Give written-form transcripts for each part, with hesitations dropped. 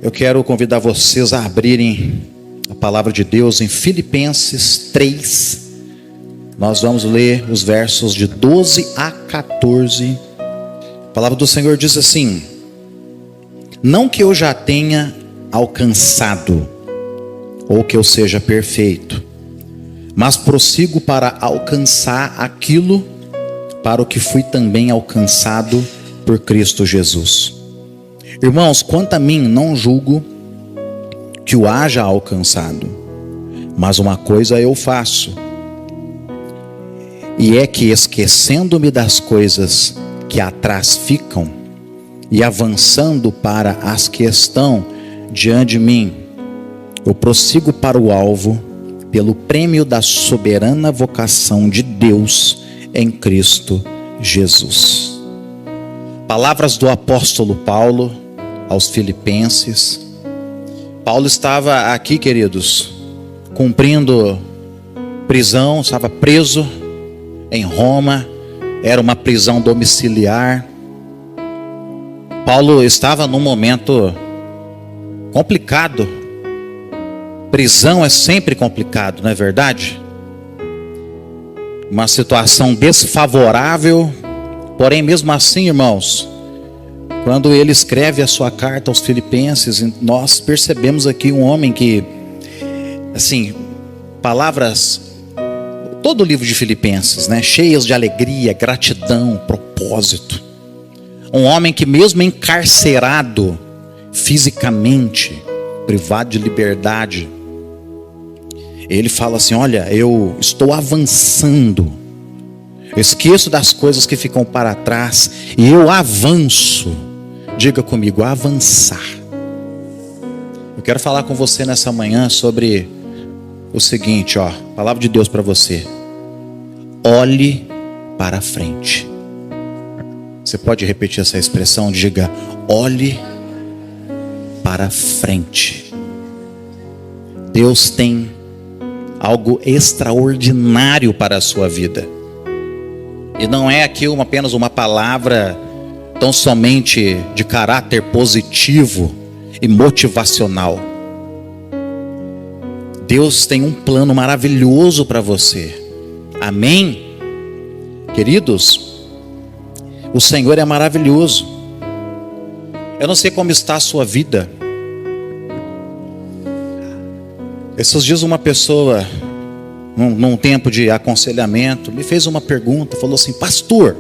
Eu quero convidar vocês a abrirem a palavra de Deus em Filipenses 3. Nós vamos ler os versos de 12 a 14. A palavra do Senhor diz assim: não que eu já tenha alcançado, ou que eu seja perfeito, mas prossigo para alcançar aquilo para o que fui também alcançado por Cristo Jesus. Irmãos, quanto a mim, não julgo que o haja alcançado, mas uma coisa eu faço, e é que, esquecendo-me das coisas que atrás ficam e avançando para as que estão diante de mim, eu prossigo para o alvo, pelo prêmio da soberana vocação de Deus em Cristo Jesus. Palavras do apóstolo Paulo aos Filipenses. Paulo estava aqui, queridos, cumprindo prisão, estava preso em Roma, era uma prisão domiciliar. Paulo estava num momento complicado. Prisão é sempre complicado, não é verdade? Uma situação desfavorável, porém mesmo assim, irmãos, quando ele escreve a sua carta aos Filipenses, nós percebemos aqui um homem que, assim, palavras, todo o livro de Filipenses, né, cheias de alegria, gratidão, propósito. Um homem que mesmo encarcerado fisicamente, privado de liberdade, ele fala assim: olha, eu estou avançando, eu esqueço das coisas que ficam para trás e eu avanço. Diga comigo, avançar. Eu quero falar com você nessa manhã sobre o seguinte, ó, palavra de Deus para você. Olhe para frente. Você pode repetir essa expressão? Diga, olhe para frente. Deus tem algo extraordinário para a sua vida. E não é aqui apenas uma palavra tão somente de caráter positivo e motivacional. Deus tem um plano maravilhoso para você. Amém? Queridos, o Senhor é maravilhoso. Eu não sei como está a sua vida. Esses dias uma pessoa, num tempo de aconselhamento, me fez uma pergunta, falou assim: pastor,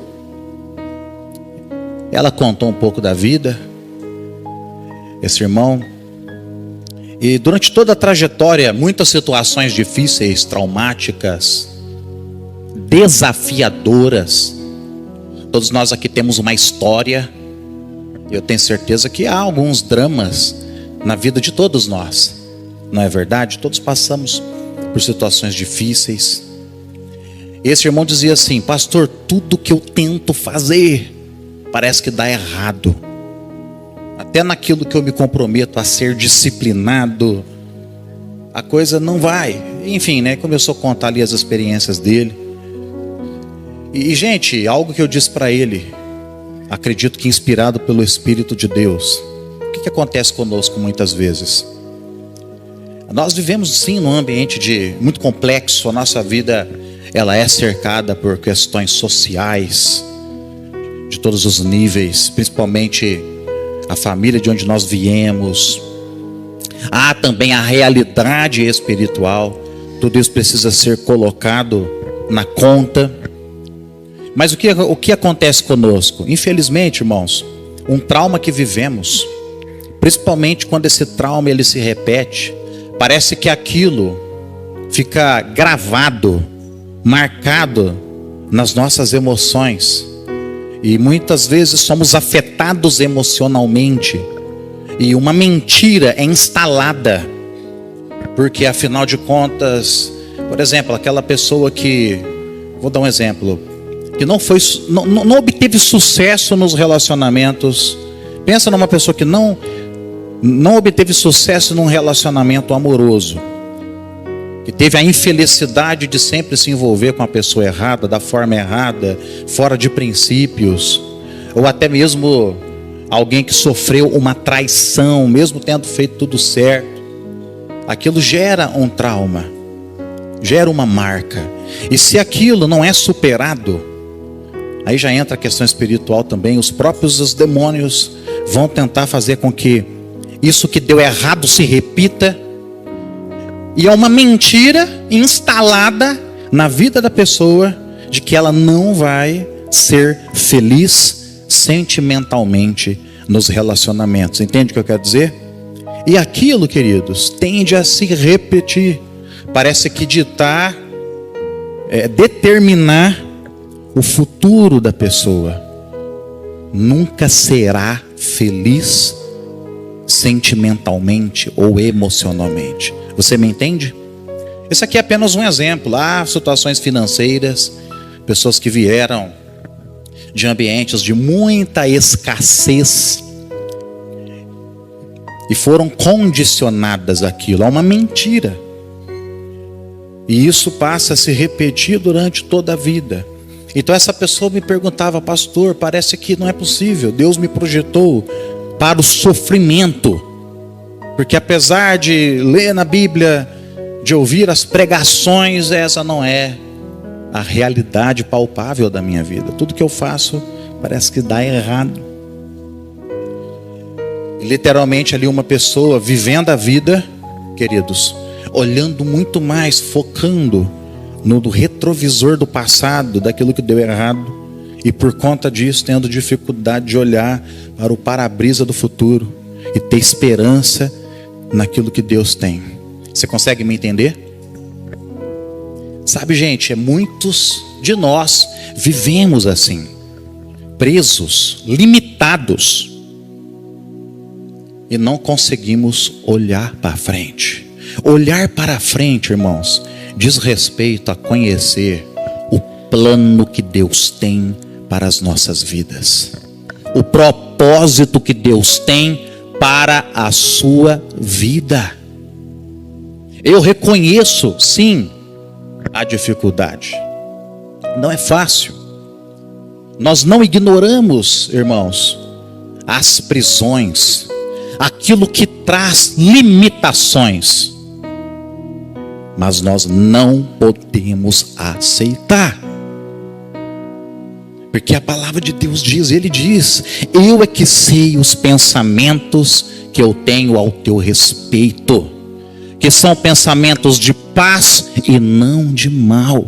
ela contou um pouco da vida, esse irmão, e durante toda a trajetória, muitas situações difíceis, traumáticas, desafiadoras. Todos nós aqui temos uma história, eu tenho certeza que há alguns dramas na vida de todos nós, não é verdade? Todos passamos por situações difíceis. Esse irmão dizia assim: pastor, tudo que eu tento fazer parece que dá errado. Até naquilo que eu me comprometo a ser disciplinado, a coisa não vai. Enfim, né? Começou a contar ali as experiências dele. E gente, algo que eu disse para ele, acredito que inspirado pelo Espírito de Deus. O que acontece conosco muitas vezes? Nós vivemos sim num ambiente muito complexo. A nossa vida, ela é cercada por questões sociais de todos os níveis, principalmente a família de onde nós viemos. Há também a realidade espiritual. Tudo isso precisa ser colocado na conta. Mas o que acontece conosco? Infelizmente, irmãos, um trauma que vivemos, principalmente quando esse trauma ele se repete, parece que aquilo fica gravado, marcado nas nossas emoções. E muitas vezes somos afetados emocionalmente. E uma mentira é instalada. Porque afinal de contas, por exemplo, aquela pessoa que, vou dar um exemplo, que não obteve sucesso nos relacionamentos. Pensa numa pessoa que não obteve sucesso num relacionamento amoroso, que teve a infelicidade de sempre se envolver com a pessoa errada, da forma errada, fora de princípios, ou até mesmo alguém que sofreu uma traição, mesmo tendo feito tudo certo, aquilo gera um trauma, gera uma marca. E se aquilo não é superado, aí já entra a questão espiritual também. Os próprios demônios vão tentar fazer com que isso que deu errado se repita. E é uma mentira instalada na vida da pessoa de que ela não vai ser feliz sentimentalmente nos relacionamentos. Entende o que eu quero dizer? E aquilo, queridos, tende a se repetir. Parece que determinar o futuro da pessoa. Nunca será feliz sentimentalmente ou emocionalmente. Você me entende? Esse aqui é apenas um exemplo. Há situações financeiras, pessoas que vieram de ambientes de muita escassez e foram condicionadas àquilo. É uma mentira. E isso passa a se repetir durante toda a vida. Então essa pessoa me perguntava: pastor, parece que não é possível. Deus me projetou para o sofrimento. Porque apesar de ler na Bíblia, de ouvir as pregações, essa não é a realidade palpável da minha vida. Tudo que eu faço parece que dá errado. E literalmente ali uma pessoa vivendo a vida, queridos, olhando muito mais, focando no retrovisor do passado, daquilo que deu errado, e por conta disso tendo dificuldade de olhar para o para-brisa do futuro e ter esperança naquilo que Deus tem. Você consegue me entender? Sabe, gente, muitos de nós vivemos assim, presos, limitados, e não conseguimos olhar para frente. Olhar para frente, irmãos, diz respeito a conhecer o plano que Deus tem para as nossas vidas, o propósito que Deus tem para a sua vida. Eu reconheço, sim, a dificuldade. Não é fácil. Nós não ignoramos, irmãos, as prisões, aquilo que traz limitações. Mas nós não podemos aceitar. Porque a palavra de Deus diz, Ele diz: eu é que sei os pensamentos que eu tenho ao teu respeito, que são pensamentos de paz e não de mal.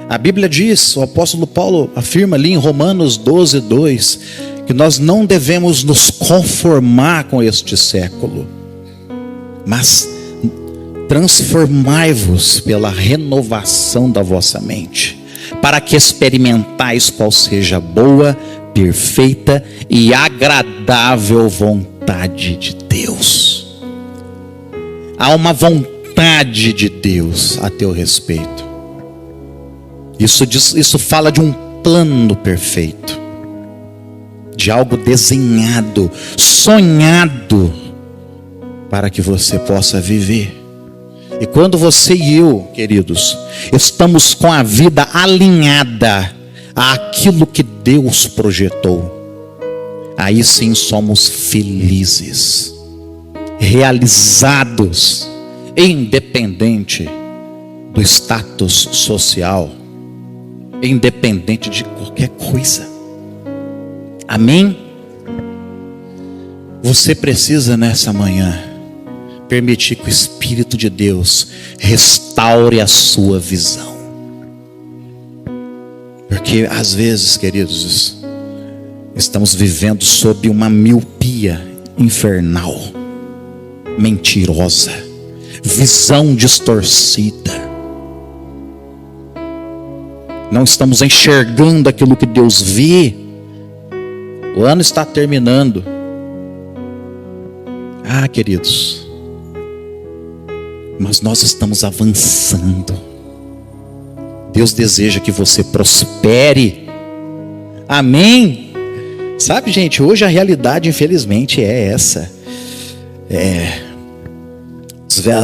A Bíblia diz, o apóstolo Paulo afirma ali em Romanos 12:2, que nós não devemos nos conformar com este século, mas transformai-vos pela renovação da vossa mente, para que experimentais qual seja a boa, perfeita e agradável vontade de Deus. Há uma vontade de Deus a teu respeito. Isso fala de um plano perfeito, de algo desenhado, sonhado, para que você possa viver. E quando você e eu, queridos, estamos com a vida alinhada àquilo que Deus projetou, aí sim somos felizes, realizados, independente do status social, independente de qualquer coisa. Amém? Você precisa nessa manhã permitir que o Espírito de Deus restaure a sua visão. Porque às vezes, queridos, estamos vivendo sob uma miopia infernal, mentirosa, visão distorcida. Não estamos enxergando aquilo que Deus vê. O ano está terminando. Queridos, mas nós estamos avançando. Deus deseja que você prospere. Amém? Sabe, gente, hoje a realidade, infelizmente, é essa.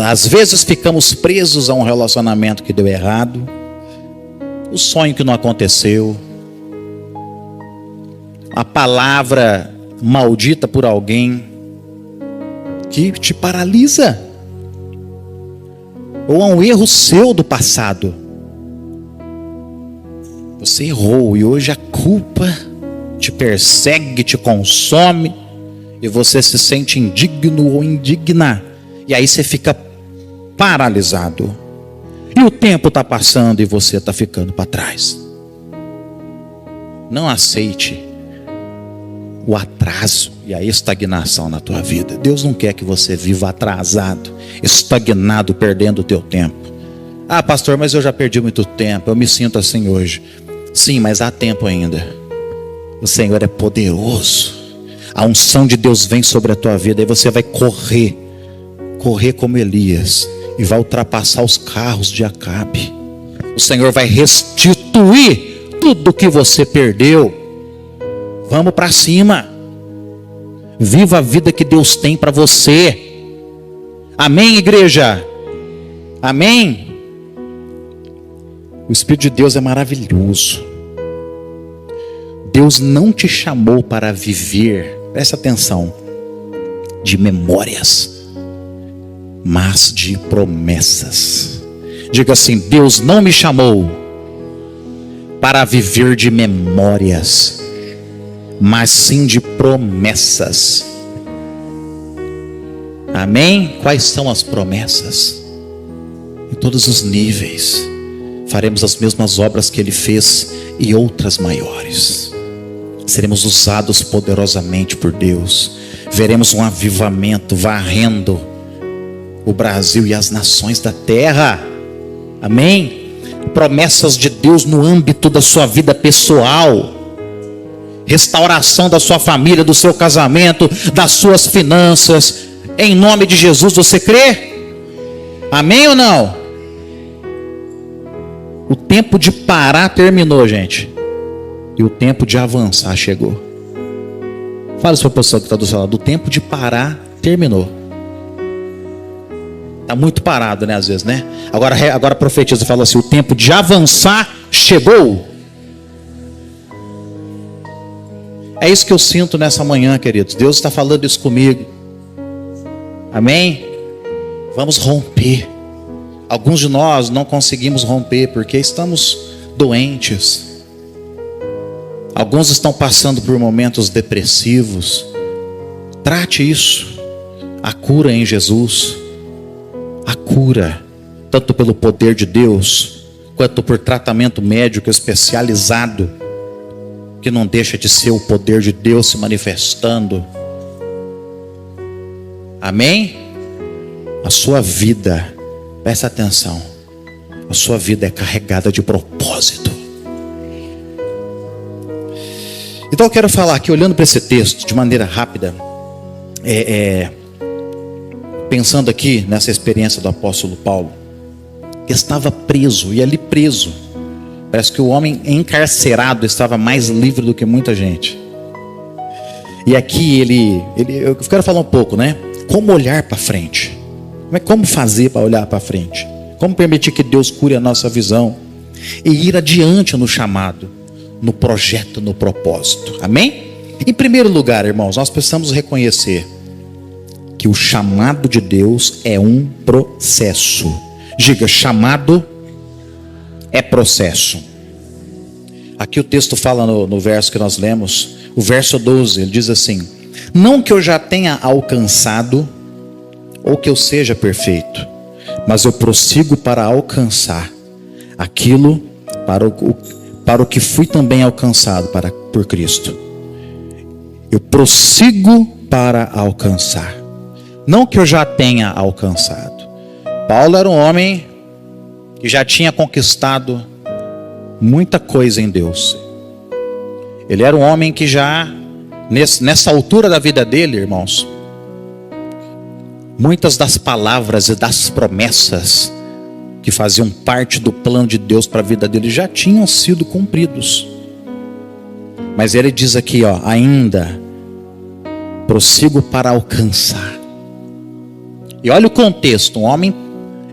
Às vezes ficamos presos a um relacionamento que deu errado, o sonho que não aconteceu, uma palavra maldita por alguém que te paralisa, ou a um erro seu do passado. Você errou e hoje a culpa te persegue, te consome, e você se sente indigno ou indigna, e aí você fica paralisado, e o tempo está passando e você está ficando para trás. Não aceite o atraso e a estagnação na tua vida. Deus não quer que você viva atrasado, estagnado, perdendo o teu tempo. Ah, pastor, mas eu já perdi muito tempo, eu me sinto assim hoje. Sim, mas há tempo ainda. O Senhor é poderoso. A unção de Deus vem sobre a tua vida, e você vai correr como Elias, e vai ultrapassar os carros de Acabe. O Senhor vai restituir tudo que você perdeu. Vamos para cima. Viva a vida que Deus tem para você. Amém, igreja? Amém? O Espírito de Deus é maravilhoso. Deus não te chamou para viver, presta atenção, de memórias, mas de promessas. Diga assim: Deus não me chamou para viver de memórias, mas sim de promessas. Amém? Quais são as promessas? Em todos os níveis. Faremos as mesmas obras que Ele fez e outras maiores. Seremos usados poderosamente por Deus. Veremos um avivamento varrendo o Brasil e as nações da terra. Amém? Promessas de Deus no âmbito da sua vida pessoal. Restauração da sua família, do seu casamento, das suas finanças. Em nome de Jesus, você crê? Amém ou não? O tempo de parar terminou, gente. E o tempo de avançar chegou. Fala para a pessoa que está do seu lado: o tempo de parar terminou. Está muito parado, né? Às vezes, né? Agora profetiza, fala assim: o tempo de avançar chegou. É isso que eu sinto nessa manhã, queridos. Deus está falando isso comigo. Amém? Vamos romper. Alguns de nós não conseguimos romper porque estamos doentes. Alguns estão passando por momentos depressivos. Trate isso. A cura em Jesus. A cura, tanto pelo poder de Deus, quanto por tratamento médico especializado, que não deixa de ser o poder de Deus se manifestando. Amém? A sua vida, presta atenção, a sua vida é carregada de propósito. Então eu quero falar aqui, olhando para esse texto de maneira rápida, pensando aqui nessa experiência do apóstolo Paulo, que estava preso, e ali preso, parece que o homem encarcerado estava mais livre do que muita gente. E aqui eu quero falar um pouco, né? Como olhar para frente. Como fazer para olhar para frente? Como permitir que Deus cure a nossa visão e ir adiante no chamado, no projeto, no propósito. Amém? Em primeiro lugar, irmãos, nós precisamos reconhecer que o chamado de Deus é um processo. Diga: chamado é processo. Aqui o texto fala no verso que nós lemos, o verso 12, ele diz assim: não que eu já tenha alcançado ou que eu seja perfeito, mas eu prossigo para alcançar aquilo para o que fui também alcançado por Cristo. Eu prossigo para alcançar, não que eu já tenha alcançado. Paulo era um homem que já tinha conquistado muita coisa em Deus. Ele era um homem que já, nessa altura da vida dele, irmãos, muitas das palavras e das promessas que faziam parte do plano de Deus para a vida dele já tinham sido cumpridos. Mas ele diz aqui, ainda prossigo para alcançar. E olha o contexto: um homem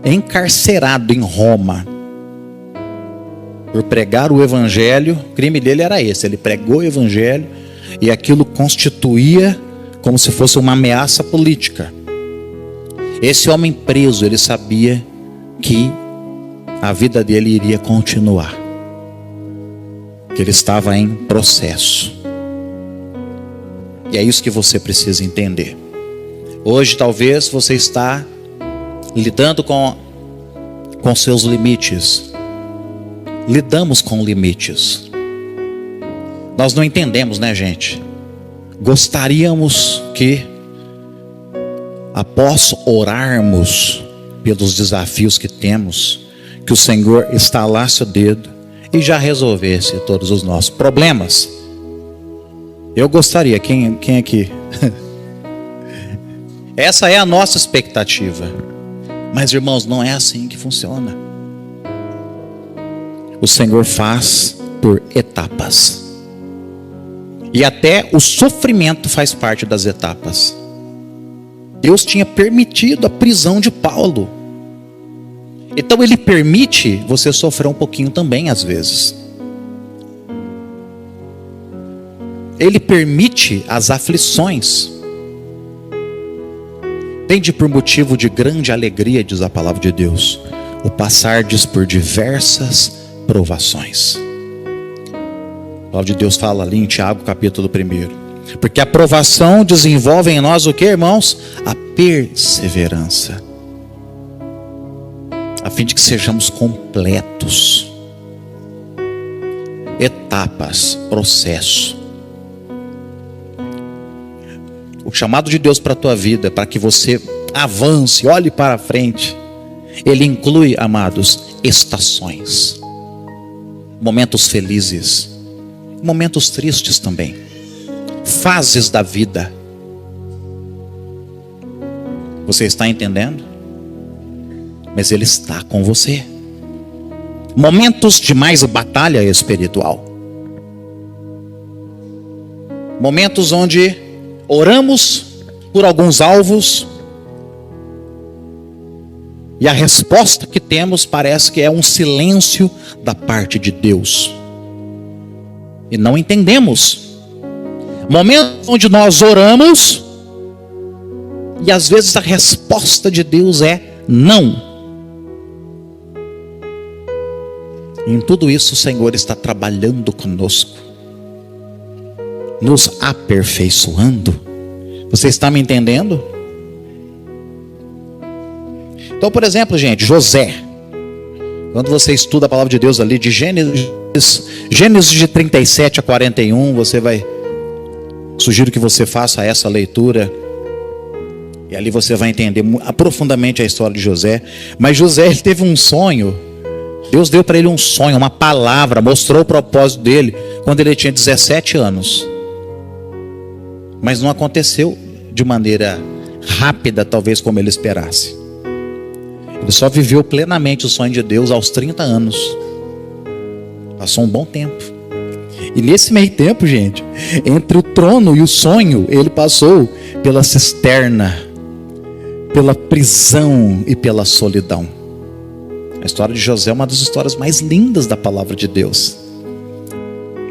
encarcerado em Roma por pregar o evangelho. O crime dele era esse: ele pregou o evangelho e aquilo constituía como se fosse uma ameaça política. Esse homem preso, ele sabia que a vida dele iria continuar, que ele estava em processo. E é isso que você precisa entender. Hoje talvez você está lidando com seus limites. Lidamos com limites. Nós não entendemos, né, gente? Gostaríamos que, após orarmos pelos desafios que temos, que o Senhor estalasse o dedo e já resolvesse todos os nossos problemas. Eu gostaria, quem aqui? Essa é a nossa expectativa. Mas, irmãos, não é assim que funciona. O Senhor faz por etapas. E até o sofrimento faz parte das etapas. Deus tinha permitido a prisão de Paulo. Então Ele permite você sofrer um pouquinho também às vezes. Ele permite as aflições. Tende por motivo de grande alegria, diz a palavra de Deus, o passardes por diversas provações. A palavra de Deus fala ali em Tiago capítulo 1. Porque a provação desenvolve em nós o que, irmãos? A perseverança. A fim de que sejamos completos. Etapas, processo. O chamado de Deus para a tua vida, para que você avance, olhe para frente, ele inclui, amados, estações, momentos felizes, momentos tristes também, fases da vida. Você está entendendo? Mas Ele está com você. Momentos de mais batalha espiritual, momentos onde oramos por alguns alvos e a resposta que temos parece que é um silêncio da parte de Deus. E não entendemos. Momentos onde nós oramos e às vezes a resposta de Deus é não. E em tudo isso o Senhor está trabalhando conosco, nos aperfeiçoando. Você está me entendendo? Então, por exemplo, gente, José. Quando você estuda a palavra de Deus ali de Gênesis de 37 a 41, você vai, sugiro que você faça essa leitura. E ali você vai entender profundamente a história de José. Mas José, ele teve um sonho. Deus deu para ele um sonho, uma palavra, mostrou o propósito dele quando ele tinha 17 anos. Mas não aconteceu de maneira rápida, talvez como ele esperasse. Ele só viveu plenamente o sonho de Deus aos 30 anos. Passou um bom tempo. E nesse meio tempo, gente, entre o trono e o sonho, ele passou pela cisterna, pela prisão e pela solidão. A história de José é uma das histórias mais lindas da palavra de Deus.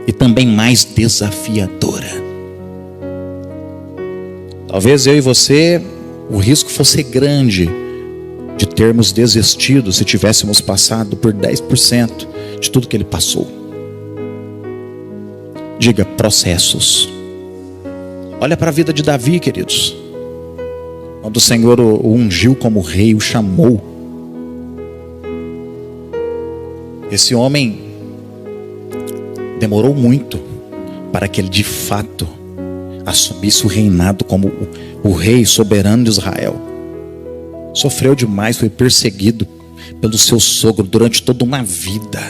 E também mais desafiadora. Talvez eu e você, o risco fosse grande de termos desistido se tivéssemos passado por 10% de tudo que ele passou. Diga, processos. Olha para a vida de Davi, queridos. Quando o Senhor o ungiu como rei, o chamou. Esse homem demorou muito para que ele de fato assumisse o reinado como o rei soberano de Israel. Sofreu demais, foi perseguido pelo seu sogro durante toda uma vida.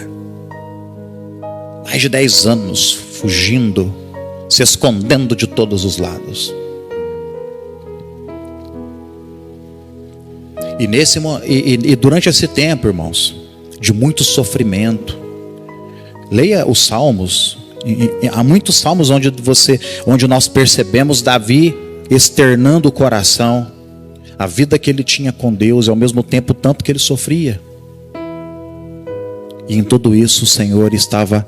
Mais de 10 anos fugindo, se escondendo de todos os lados. E durante esse tempo, irmãos, de muito sofrimento, leia os Salmos. Há muitos salmos onde nós percebemos Davi externando o coração, a vida que ele tinha com Deus e ao mesmo tempo tanto que ele sofria. E em tudo isso o Senhor estava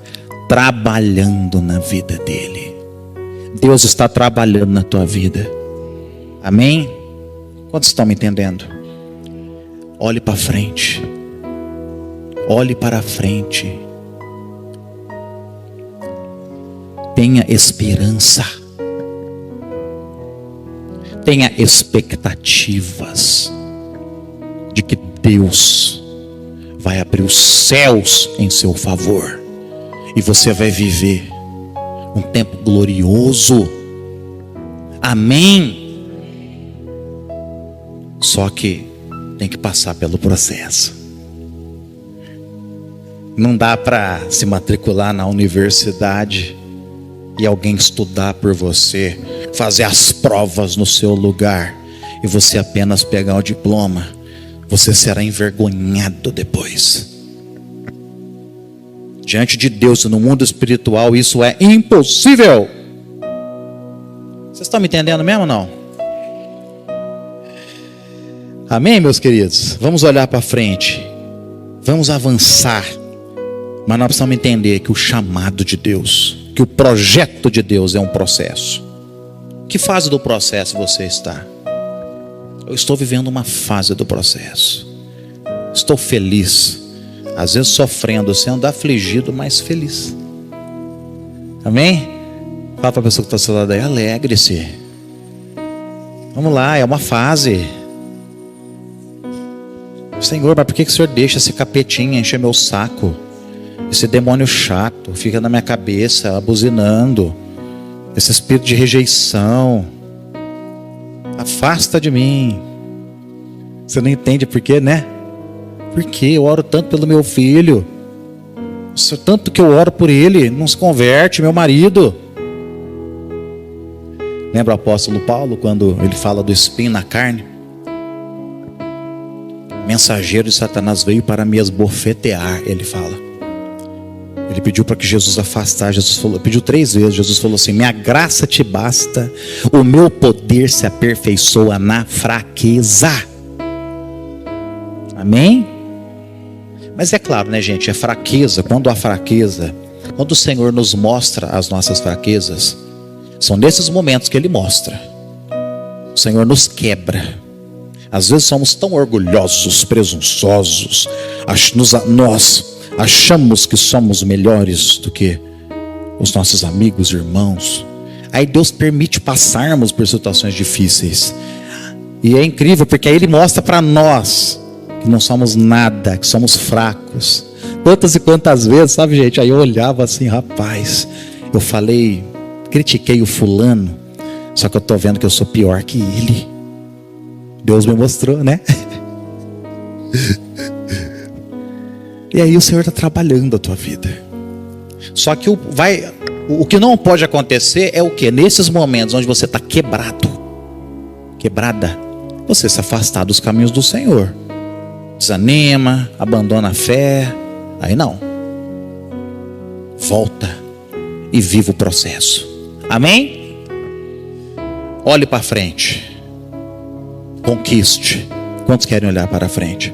trabalhando na vida dele. Deus está trabalhando na tua vida. Amém? Quantos estão me entendendo? Olhe para frente. Olhe para frente. Tenha esperança. Tenha expectativas de que Deus vai abrir os céus em seu favor. E você vai viver um tempo glorioso. Amém? Só que tem que passar pelo processo. Não dá para se matricular na universidade e alguém estudar por você, fazer as provas no seu lugar e você apenas pegar o diploma. Você será envergonhado depois. Diante de Deus, no mundo espiritual, isso é impossível. Vocês estão me entendendo mesmo ou não? Amém, meus queridos? Vamos olhar para frente. Vamos avançar. Mas nós precisamos entender que o chamado de Deus, que o projeto de Deus é um processo. Que fase do processo você está? Eu estou vivendo uma fase do processo. Estou feliz. Às vezes sofrendo, sendo afligido, mas feliz. Amém? Fala para a pessoa que está ao seu lado aí, alegre-se. Vamos lá, é uma fase. Senhor, mas por que o Senhor deixa esse capetinha encher meu saco? Esse demônio chato fica na minha cabeça, buzinando. Esse espírito de rejeição. Afasta de mim. Você não entende por quê, né? Porque eu oro tanto pelo meu filho. Tanto que eu oro por ele, não se converte, meu marido. Lembra o apóstolo Paulo, quando ele fala do espinho na carne? Mensageiro de Satanás veio para me esbofetear, ele fala. Ele pediu para que Jesus afastasse. Jesus falou, pediu 3 vezes. Jesus falou assim: minha graça te basta, o meu poder se aperfeiçoa na fraqueza. Amém? Mas é claro, né, gente, é fraqueza. Quando há fraqueza, quando o Senhor nos mostra as nossas fraquezas, são nesses momentos que Ele mostra. O Senhor nos quebra. Às vezes somos tão orgulhosos, presunçosos, nós achamos que somos melhores do que os nossos amigos, irmãos. Aí Deus permite passarmos por situações difíceis. E é incrível, porque aí Ele mostra para nós que não somos nada, que somos fracos. Quantas e quantas vezes, sabe, gente? Aí eu olhava assim, rapaz, eu falei, critiquei o fulano, só que eu estou vendo que eu sou pior que ele. Deus me mostrou, né? E aí o Senhor está trabalhando a tua vida. Só que o que não pode acontecer é o que? Nesses momentos onde você está quebrada, você se afastar dos caminhos do Senhor. Desanima, abandona a fé. Aí não. Volta e viva o processo. Amém? Olhe para frente. Conquiste. Quantos querem olhar para frente?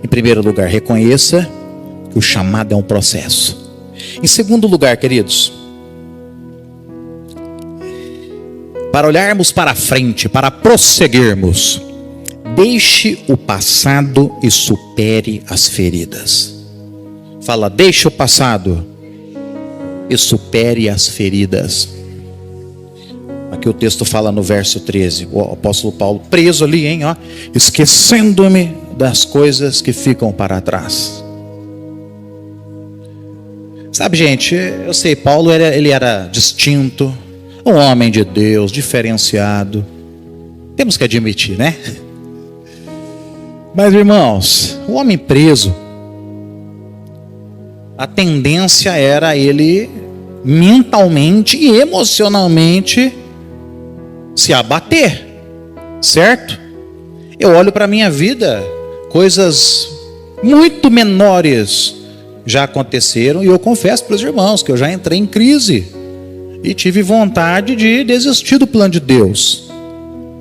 Em primeiro lugar, reconheça que o chamado é um processo. Em segundo lugar, queridos, para olharmos para frente, para prosseguirmos, deixe o passado e supere as feridas. Fala, deixe o passado e supere as feridas. Aqui o texto fala no verso 13, o apóstolo Paulo preso ali, hein, ó, esquecendo-me das coisas que ficam para trás. Sabe, gente, eu sei, Paulo ele era distinto, um homem de Deus, diferenciado. Temos que admitir, né? Mas, irmãos, o homem preso, a tendência era ele mentalmente e emocionalmente se abater, certo? Eu olho para a minha vida, coisas muito menores já aconteceram, e eu confesso para os irmãos que eu já entrei em crise e tive vontade de desistir do plano de Deus,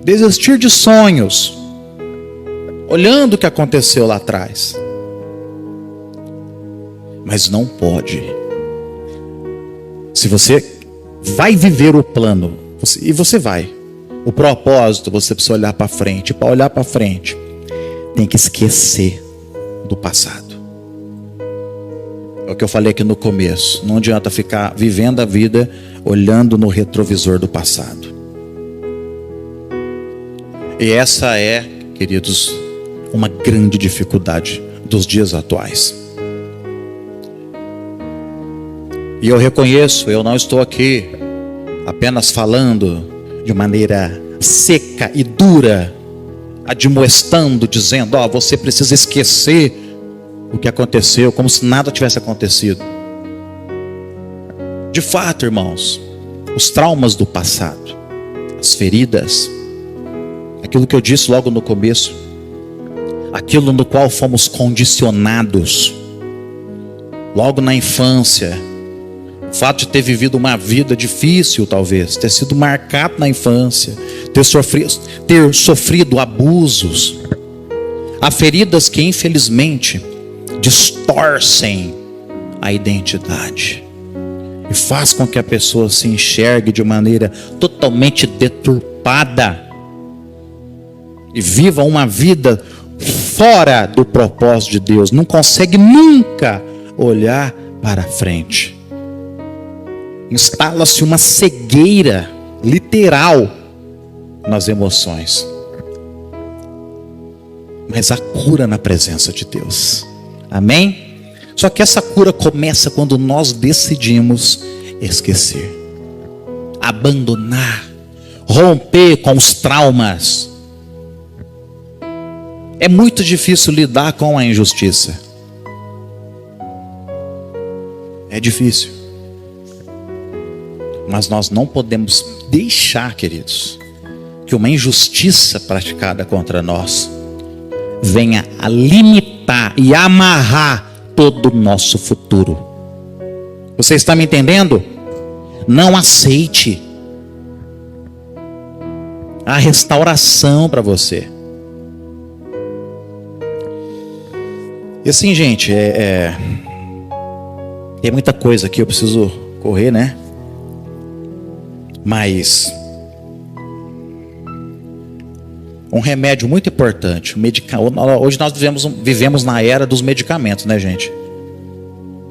desistir de sonhos, olhando o que aconteceu lá atrás. Mas não pode. Se você vai viver o plano. E você vai. O propósito, você precisa olhar para frente. Para olhar para frente, tem que esquecer do passado. É o que eu falei aqui no começo. Não adianta ficar vivendo a vida olhando no retrovisor do passado. E essa é, queridos, uma grande dificuldade dos dias atuais. E eu reconheço, eu não estou aqui apenas falando de maneira seca e dura, admoestando, dizendo, você precisa esquecer o que aconteceu, como se nada tivesse acontecido. De fato, irmãos, os traumas do passado, as feridas, aquilo que eu disse logo no começo, aquilo no qual fomos condicionados logo na infância, o fato de ter vivido uma vida difícil, talvez, ter sido marcado na infância, ter sofrido abusos, há feridas que infelizmente distorcem a identidade e faz com que a pessoa se enxergue de maneira totalmente deturpada e viva uma vida fora do propósito de Deus, não consegue nunca olhar para frente. Instala-se uma cegueira literal nas emoções. Mas há cura na presença de Deus. Amém? Só que essa cura começa quando nós decidimos esquecer, abandonar, romper com os traumas. É muito difícil lidar com a injustiça. É difícil. Mas nós não podemos deixar, queridos, que uma injustiça praticada contra nós venha a limitar e amarrar todo o nosso futuro. Você está me entendendo? Não aceite a restauração para você. E assim, gente, tem muita coisa aqui, eu preciso correr, né? Mas um remédio muito importante, hoje nós vivemos na era dos medicamentos, né, gente?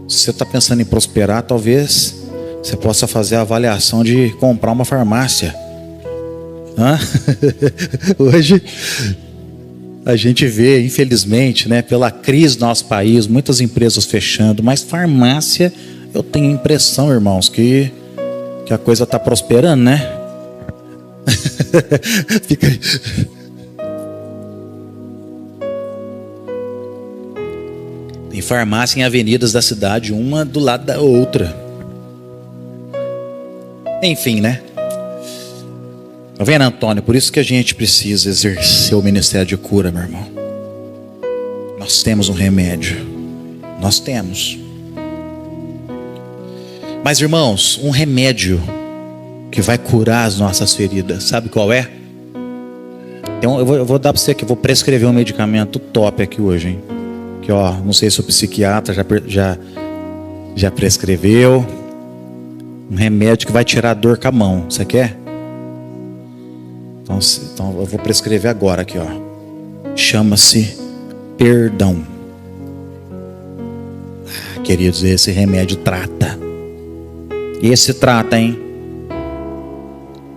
Se você está pensando em prosperar, talvez você possa fazer a avaliação de comprar uma farmácia. Hoje a gente vê, infelizmente, né, pela crise do nosso país, muitas empresas fechando, mas farmácia, eu tenho a impressão, irmãos, que a coisa está prosperando, né? Fica aí. Tem farmácia em avenidas da cidade, uma do lado da outra. Enfim, né? Tá vendo, Antônio? Por isso que a gente precisa exercer o ministério de cura, meu irmão. Nós temos um remédio. Nós temos. Mas, irmãos, um remédio que vai curar as nossas feridas, sabe qual é? Então, eu vou dar para você aqui, vou prescrever um medicamento top aqui hoje, hein? Que, não sei se o psiquiatra já prescreveu. Um remédio que vai tirar a dor com a mão. Você quer? Então eu vou prescrever agora aqui, Chama-se perdão. Queridos, esse remédio trata. Esse trata, hein?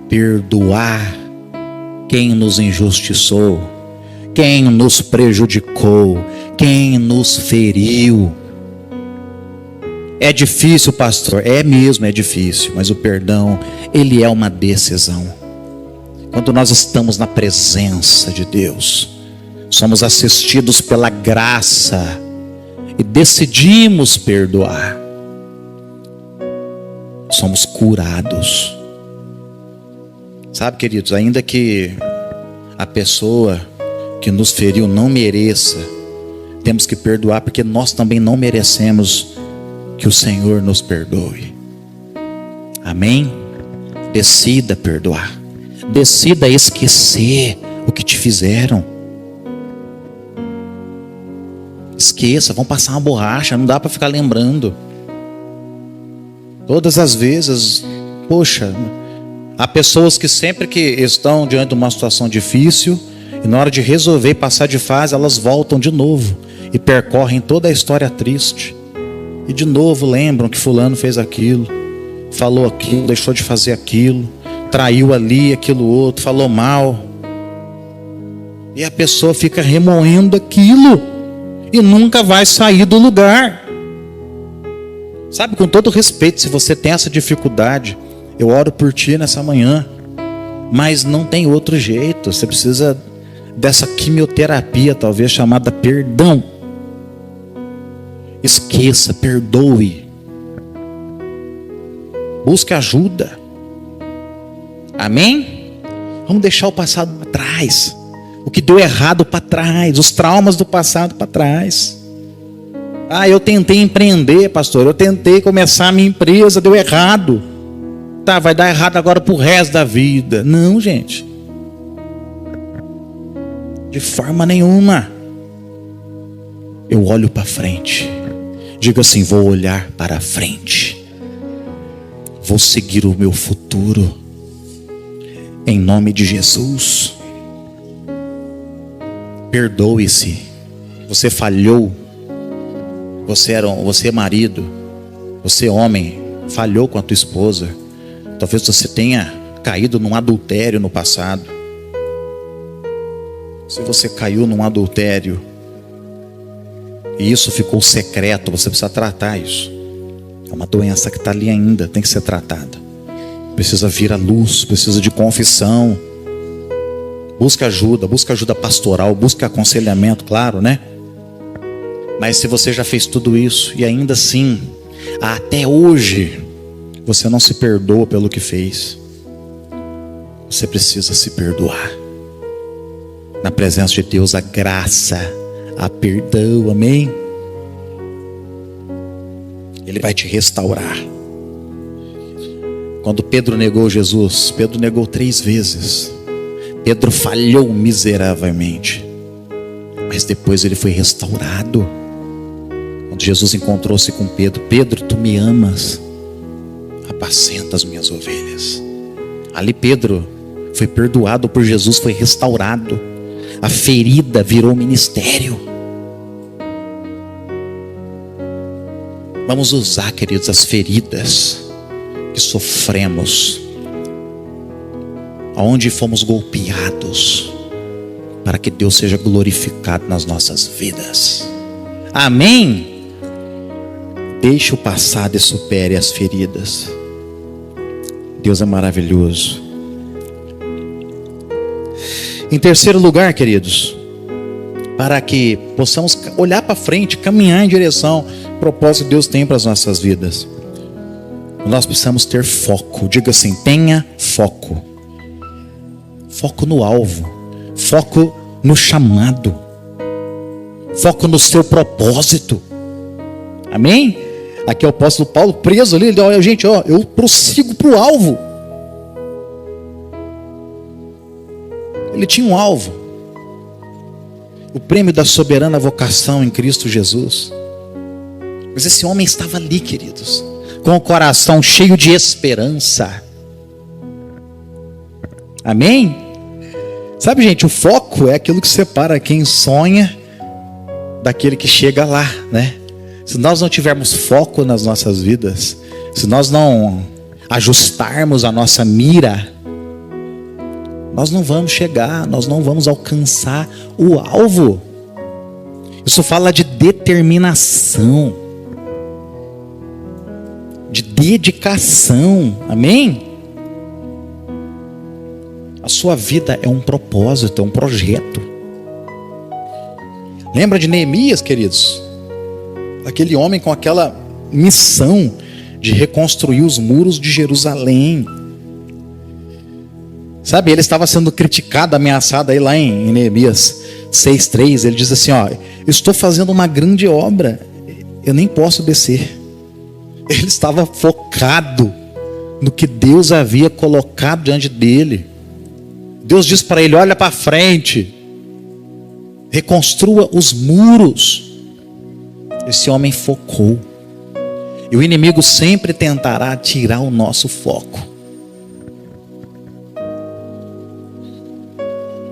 Perdoar quem nos injustiçou, quem nos prejudicou, quem nos feriu. É difícil, pastor? É mesmo, é difícil. Mas o perdão, ele é uma decisão. Quando nós estamos na presença de Deus, somos assistidos pela graça e decidimos perdoar, somos curados. Sabe, queridos, ainda que a pessoa que nos feriu não mereça, temos que perdoar, porque nós também não merecemos que o Senhor nos perdoe. Amém? Decida perdoar. Decida esquecer o que te fizeram. Esqueça, vão passar uma borracha, não dá para ficar lembrando. Todas as vezes poxa, há pessoas que sempre que estão diante de uma situação difícil, e na hora de resolver passar de fase, elas voltam de novo e percorrem toda a história triste. E de novo lembram que fulano fez aquilo, falou aquilo, deixou de fazer aquilo, traiu ali, aquilo outro, falou mal. E a pessoa fica remoendo aquilo e nunca vai sair do lugar. Sabe, com todo respeito, se você tem essa dificuldade, eu oro por ti nessa manhã, mas não tem outro jeito. Você precisa dessa quimioterapia, talvez chamada perdão. Esqueça, perdoe, busque ajuda. Amém? Vamos deixar o passado para trás, o que deu errado para trás, os traumas do passado para trás. Eu tentei empreender, pastor, eu tentei começar a minha empresa, deu errado. Tá, vai dar errado agora pro resto da vida. Não, gente, de forma nenhuma. Eu olho para frente. Diga assim: vou olhar para frente, vou seguir o meu futuro, em nome de Jesus. Perdoe-se. Você falhou. Você é marido, você homem, falhou com a tua esposa. Talvez você tenha caído num adultério no passado. Se você caiu num adultério e isso ficou secreto, você precisa tratar isso. É uma doença que está ali ainda, tem que ser tratada. Precisa vir à luz, precisa de confissão. Busca ajuda pastoral, busca aconselhamento, claro, né? Mas se você já fez tudo isso e ainda assim, até hoje, você não se perdoa pelo que fez, você precisa se perdoar. Na presença de Deus, a graça, a perdão, amém? Ele vai te restaurar. Quando Pedro negou Jesus, Pedro negou 3 vezes. Pedro falhou miseravelmente, mas depois ele foi restaurado. Quando Jesus encontrou-se com Pedro: Pedro, tu me amas, apacenta as minhas ovelhas. Ali Pedro foi perdoado por Jesus, foi restaurado. A ferida virou ministério. Vamos usar, queridos, as feridas que sofremos, aonde fomos golpeados, para que Deus seja glorificado nas nossas vidas. Amém? Deixe o passado e supere as feridas. Deus é maravilhoso. Em terceiro lugar, queridos, para que possamos olhar para frente, caminhar em direção ao propósito que Deus tem para as nossas vidas, nós precisamos ter foco. Diga assim: tenha foco. Foco no alvo, foco no chamado, foco no seu propósito. Amém? Aqui é o apóstolo Paulo preso ali. Ele olha, gente, eu prossigo para o alvo. Ele tinha um alvo: o prêmio da soberana vocação em Cristo Jesus. Mas esse homem estava ali, queridos, com o coração cheio de esperança. Amém? Sabe, gente, o foco é aquilo que separa quem sonha daquele que chega lá, né? Se nós não tivermos foco nas nossas vidas, se nós não ajustarmos a nossa mira, nós não vamos chegar, nós não vamos alcançar o alvo. Isso fala de determinação, de dedicação. Amém? A sua vida é um propósito, é um projeto. Lembra de Neemias, queridos? Aquele homem com aquela missão de reconstruir os muros de Jerusalém. Sabe, ele estava sendo criticado, ameaçado aí lá em Neemias 6:3. Ele diz assim: eu estou fazendo uma grande obra, eu nem posso descer. Ele estava focado no que Deus havia colocado diante dele. Deus diz para ele: olha para frente, reconstrua os muros. Esse homem focou. E o inimigo sempre tentará tirar o nosso foco.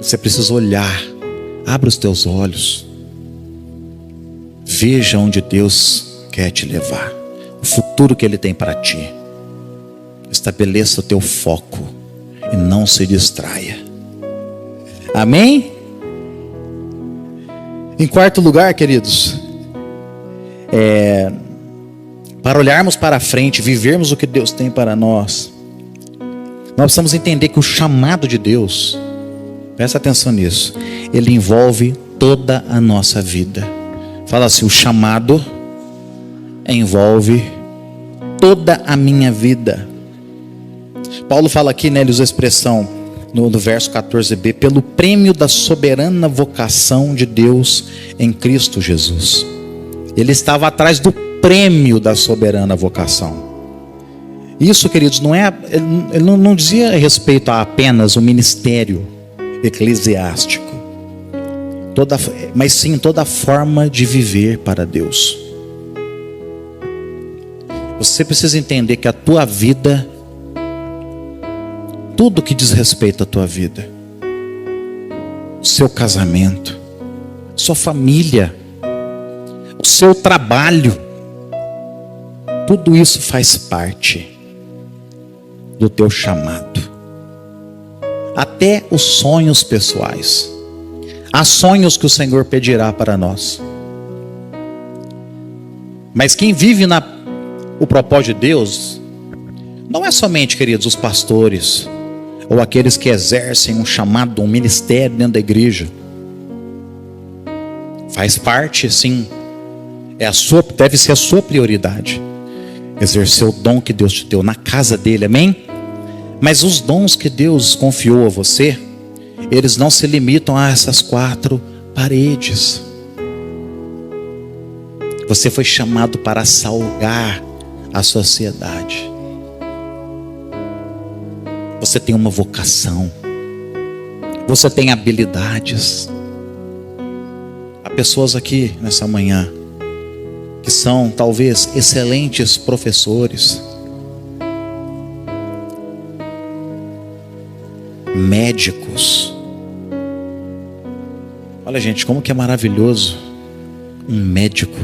Você precisa olhar. Abra os teus olhos. Veja onde Deus quer te levar. O futuro que Ele tem para ti. Estabeleça o teu foco e não se distraia. Amém? Em quarto lugar, queridos, para olharmos para frente, vivermos o que Deus tem para nós, nós precisamos entender que o chamado de Deus, presta atenção nisso, ele envolve toda a nossa vida. Fala assim, o chamado envolve toda a minha vida. Paulo fala aqui, né, ele usa a expressão no verso 14b, pelo prêmio da soberana vocação de Deus em Cristo Jesus. Ele estava atrás do prêmio da soberana vocação. Isso, queridos, ele não dizia respeito a apenas o ministério eclesiástico, mas sim toda a forma de viver para Deus. Você precisa entender que a tua vida, tudo que diz respeito à tua vida, o seu casamento, sua família, o seu trabalho, tudo isso faz parte do teu chamado. Até os sonhos pessoais. Há sonhos que o Senhor pedirá para nós. Mas quem vive o propósito de Deus, não é somente, queridos, os pastores, ou aqueles que exercem um chamado, um ministério dentro da igreja. Faz parte, sim. Deve ser a sua prioridade. Exercer o dom que Deus te deu na casa dele, amém? Mas os dons que Deus confiou a você, eles não se limitam a essas 4 paredes. Você foi chamado para salgar a sociedade. Você tem uma vocação. Você tem habilidades. Há pessoas aqui nessa manhã que são talvez excelentes professores, médicos. Olha, gente, como que é maravilhoso um médico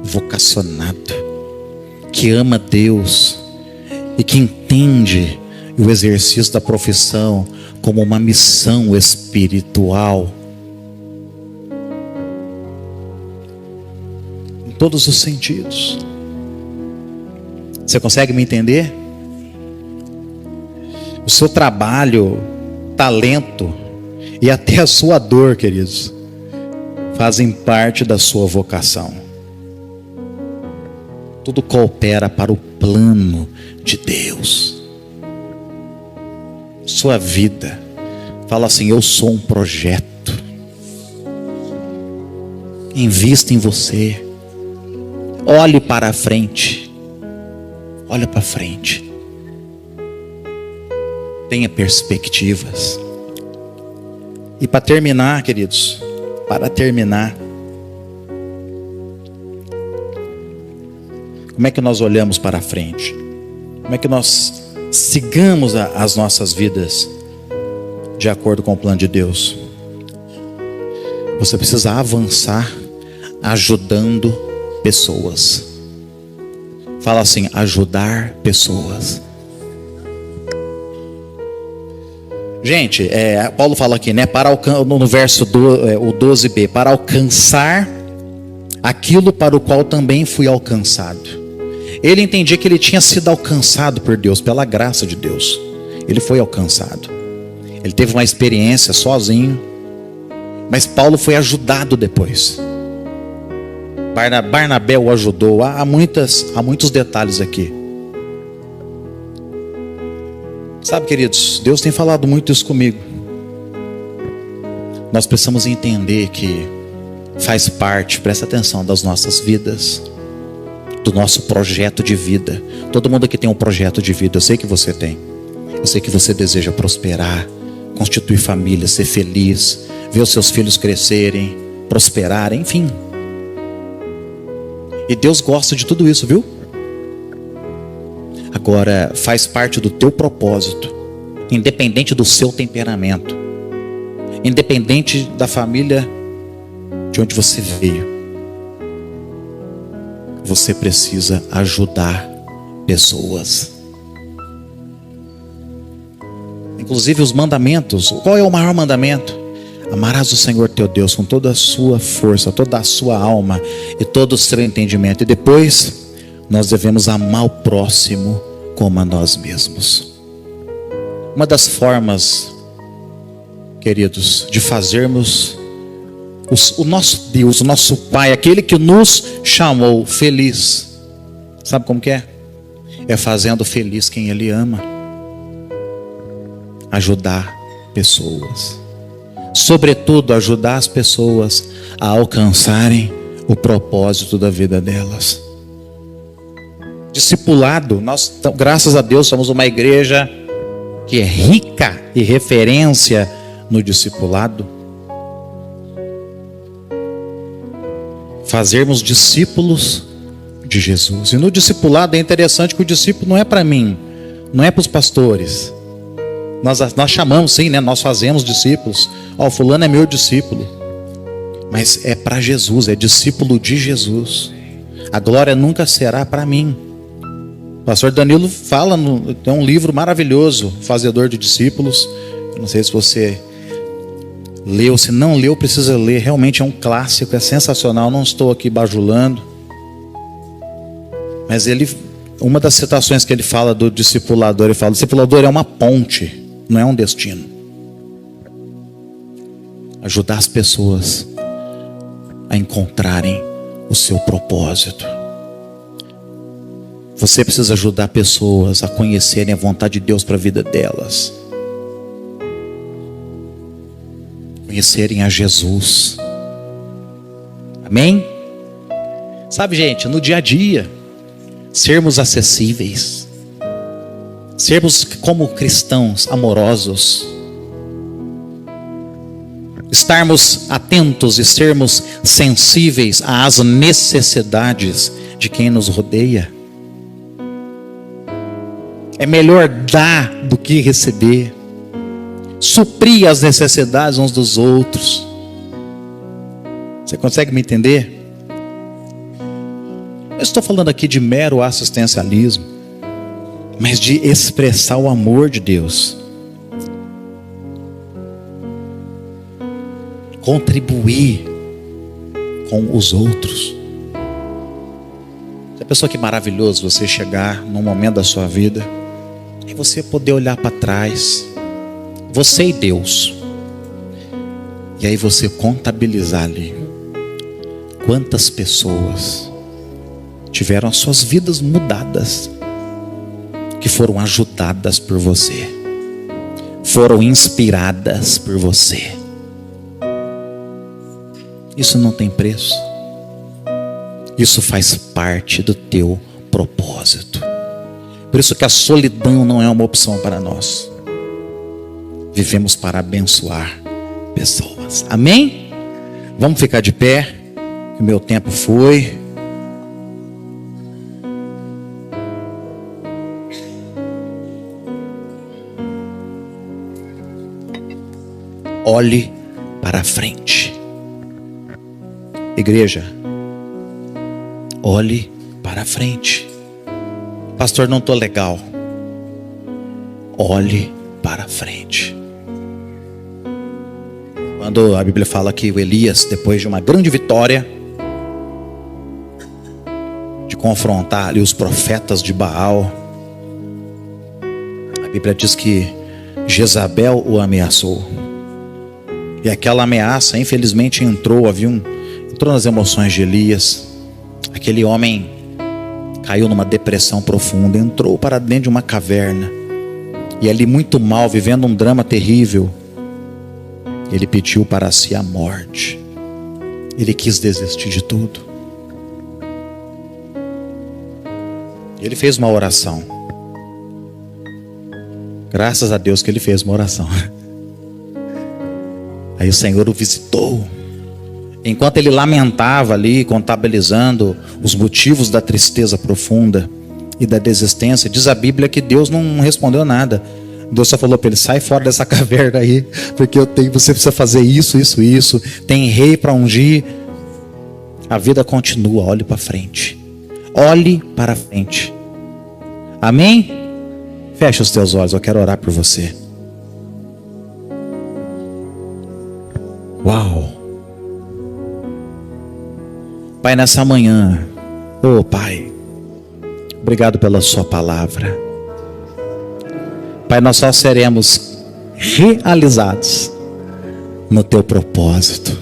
vocacionado, que ama Deus e que entende o exercício da profissão como uma missão espiritual. Em todos os sentidos. Você consegue me entender? O seu trabalho, talento e até a sua dor, queridos, fazem parte da sua vocação. Tudo coopera para o plano de Deus. Sua vida, fala assim, eu sou um projeto. Invista em você. Olhe para a frente. Olha para frente. Tenha perspectivas. E para terminar, queridos, como é que nós olhamos para a frente? Como é que nós sigamos as nossas vidas de acordo com o plano de Deus? Você precisa avançar ajudando pessoas. Fala assim, ajudar pessoas. Gente, Paulo fala aqui, né? No verso o 12b, para alcançar aquilo para o qual também fui alcançado. Ele entendia que ele tinha sido alcançado por Deus, pela graça de Deus. Ele foi alcançado. Ele teve uma experiência sozinho, mas Paulo foi ajudado depois. Barnabé o ajudou. Há muitos detalhes aqui. Sabe, queridos, Deus tem falado muito isso comigo. Nós precisamos entender que faz parte, presta atenção, das nossas vidas, do nosso projeto de vida. Todo mundo aqui tem um projeto de vida, eu sei que você tem. Eu sei que você deseja prosperar, constituir família, ser feliz, ver os seus filhos crescerem, prosperarem, enfim. E Deus gosta de tudo isso, viu? Agora, faz parte do teu propósito, independente do seu temperamento, independente da família de onde você veio, você precisa ajudar pessoas. Inclusive os mandamentos. Qual é o maior mandamento? Amarás o Senhor teu Deus com toda a sua força, toda a sua alma e todo o seu entendimento. E depois nós devemos amar o próximo como a nós mesmos. Uma das formas, queridos, de fazermos o nosso Deus, o nosso Pai, aquele que nos chamou feliz, sabe como que é? É fazendo feliz quem Ele ama. Ajudar pessoas, sobretudo ajudar as pessoas a alcançarem o propósito da vida delas. Discipulado, nós, graças a Deus, somos uma igreja que é rica e referência no discipulado. Fazermos discípulos de Jesus. E no discipulado é interessante que o discípulo não é para mim, não é para os pastores. Nós chamamos sim, né? Nós fazemos discípulos. Ó, fulano é meu discípulo. Mas é para Jesus, é discípulo de Jesus. A glória nunca será para mim. O pastor Danilo fala, tem um livro maravilhoso, Fazedor de Discípulos. Não sei se você leu, se não leu, precisa ler. Realmente é um clássico, é sensacional. Não estou aqui bajulando. Mas uma das citações que ele fala do discipulador, ele fala: o discipulador é uma ponte, não é um destino. Ajudar as pessoas a encontrarem o seu propósito. Você precisa ajudar pessoas a conhecerem a vontade de Deus para a vida delas. Conhecerem a Jesus. Amém? Sabe, gente, no dia a dia, sermos acessíveis, sermos como cristãos amorosos, estarmos atentos e sermos sensíveis às necessidades de quem nos rodeia. É melhor dar do que receber. Suprir as necessidades uns dos outros. Você consegue me entender? Eu estou falando aqui de mero assistencialismo, mas de expressar o amor de Deus. Contribuir com os outros. Já pensou que maravilhoso você chegar num momento da sua vida e você poder olhar para trás, você e Deus, e aí você contabilizar ali quantas pessoas tiveram as suas vidas mudadas, que foram ajudadas por você, foram inspiradas por você. Isso não tem preço. Isso faz parte do teu propósito. Por isso que a solidão não é uma opção para nós. Vivemos para abençoar pessoas. Amém? Vamos ficar de pé, que o meu tempo foi. Olhe para frente. Igreja, olhe para frente. Pastor, não estou legal. Olhe para frente. Quando a Bíblia fala que o Elias, depois de uma grande vitória, de confrontar ali os profetas de Baal, a Bíblia diz que Jezabel o ameaçou. E aquela ameaça, infelizmente, entrou nas emoções de Elias. Aquele homem caiu numa depressão profunda, entrou para dentro de uma caverna, e ali muito mal, vivendo um drama terrível, ele pediu para si a morte. Ele quis desistir de tudo. Ele fez uma oração. Graças a Deus que ele fez uma oração. Aí o Senhor o visitou. Enquanto ele lamentava ali, contabilizando os motivos da tristeza profunda e da desistência, diz a Bíblia que Deus não respondeu nada, Deus só falou para ele: sai fora dessa caverna aí, porque você precisa fazer isso. Tem rei para ungir. A vida continua, olhe para frente. Olhe para frente. Amém? Fecha os teus olhos, eu quero orar por você. Uau! Pai, nessa manhã, Pai, obrigado pela sua palavra. Pai, nós só seremos realizados no teu propósito,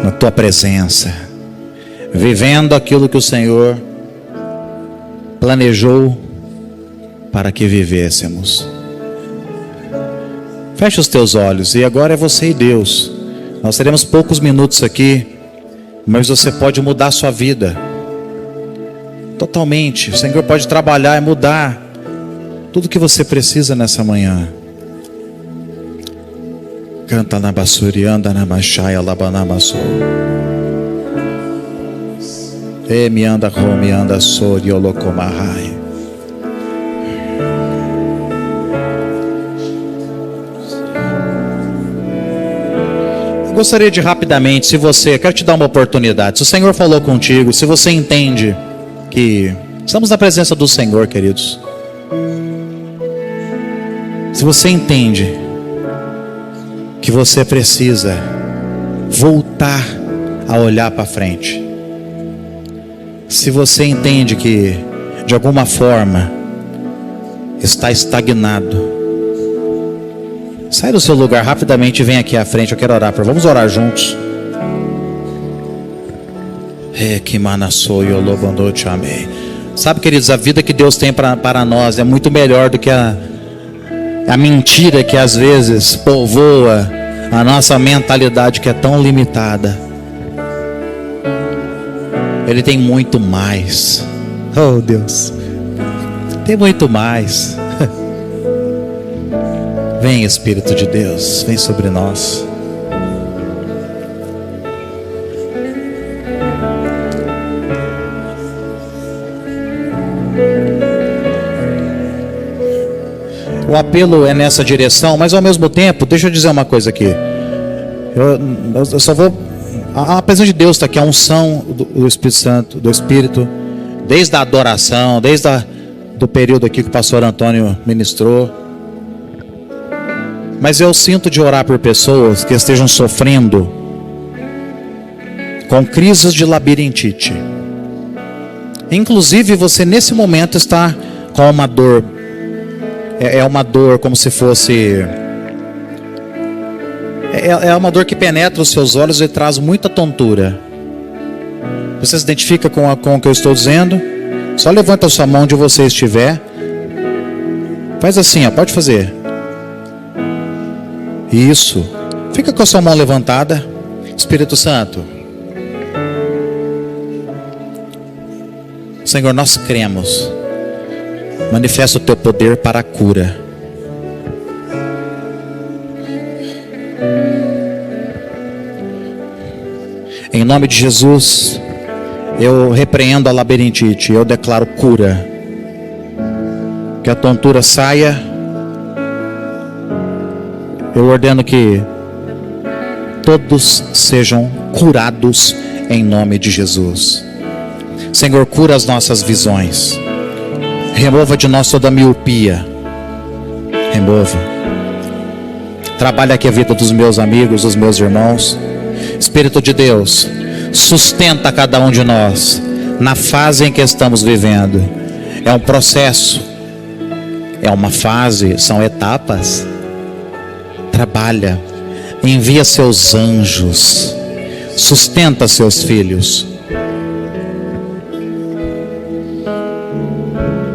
na tua presença, vivendo aquilo que o Senhor planejou para que vivêssemos. Fecha os teus olhos, e agora é você e Deus. Nós teremos poucos minutos aqui, mas você pode mudar a sua vida totalmente. O Senhor pode trabalhar e mudar tudo que você precisa nessa manhã. Canta na basuri, anda na machaya, labanamassou. E me anda com, me anda sori, olocomarrai. Gostaria de rapidamente, se você, quero te dar uma oportunidade, se o Senhor falou contigo, se você entende que estamos na presença do Senhor, queridos, se você entende que você precisa voltar a olhar para frente, se você entende que de alguma forma está estagnado, sai do seu lugar rapidamente e vem aqui à frente. Eu quero orar por. Vamos orar juntos. Sabe, queridos, a vida que Deus tem para nós é muito melhor do que a mentira que às vezes povoa a nossa mentalidade, que é tão limitada. Ele tem muito mais. Oh, Deus, tem muito mais. Vem, Espírito de Deus, vem sobre nós. O apelo é nessa direção, mas ao mesmo tempo, deixa eu dizer uma coisa aqui. Eu só vou, a presença de Deus está aqui, a unção do Espírito Santo, do Espírito, desde a adoração, desde do período aqui que o pastor Antônio ministrou. Mas eu sinto de orar por pessoas que estejam sofrendo com crises de labirintite. Inclusive você nesse momento está com uma dor. É uma dor como se fosse... É uma dor que penetra os seus olhos e traz muita tontura. Você se identifica com o que eu estou dizendo? Só levanta a sua mão onde você estiver. Faz assim, pode fazer. Isso. Fica com a sua mão levantada. Espírito Santo. Senhor, nós cremos. Manifesta o teu poder para a cura. Em nome de Jesus, eu repreendo a labirintite. Eu declaro cura. Que a tontura saia. Eu ordeno que todos sejam curados em nome de Jesus. Senhor, cura as nossas visões. Remova de nós toda a miopia. Remova. Trabalha aqui a vida dos meus amigos, dos meus irmãos. Espírito de Deus, sustenta cada um de nós na fase em que estamos vivendo. É um processo. É uma fase, são etapas. Trabalha, envia seus anjos, sustenta seus filhos.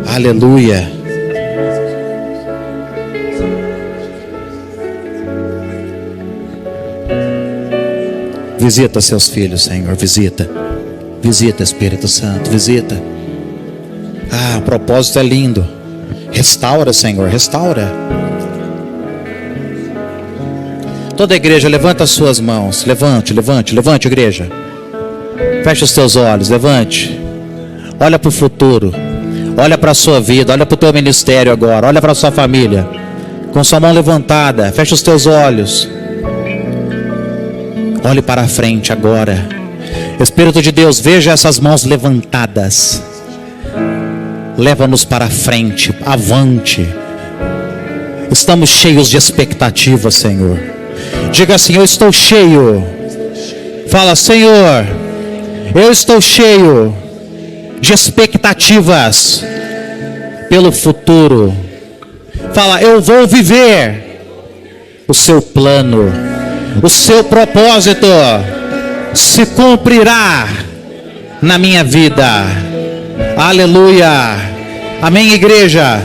Aleluia. Visita seus filhos, Senhor, visita. Visita, Espírito Santo, visita. O propósito é lindo. Restaura, Senhor, restaura. Toda a igreja, levanta as suas mãos. Levante, levante, levante, igreja. Feche os teus olhos, levante. Olha para o futuro. Olha para a sua vida, olha para o teu ministério agora, olha para a sua família. Com sua mão levantada, fecha os teus olhos. Olhe para a frente agora. Espírito de Deus, veja essas mãos levantadas. Leva-nos para a frente, avante. Estamos cheios de expectativa, Senhor. Diga assim: eu estou cheio. Fala: Senhor, eu estou cheio de expectativas pelo futuro. Fala: eu vou viver o seu plano, o seu propósito se cumprirá na minha vida. Aleluia. Amém, igreja.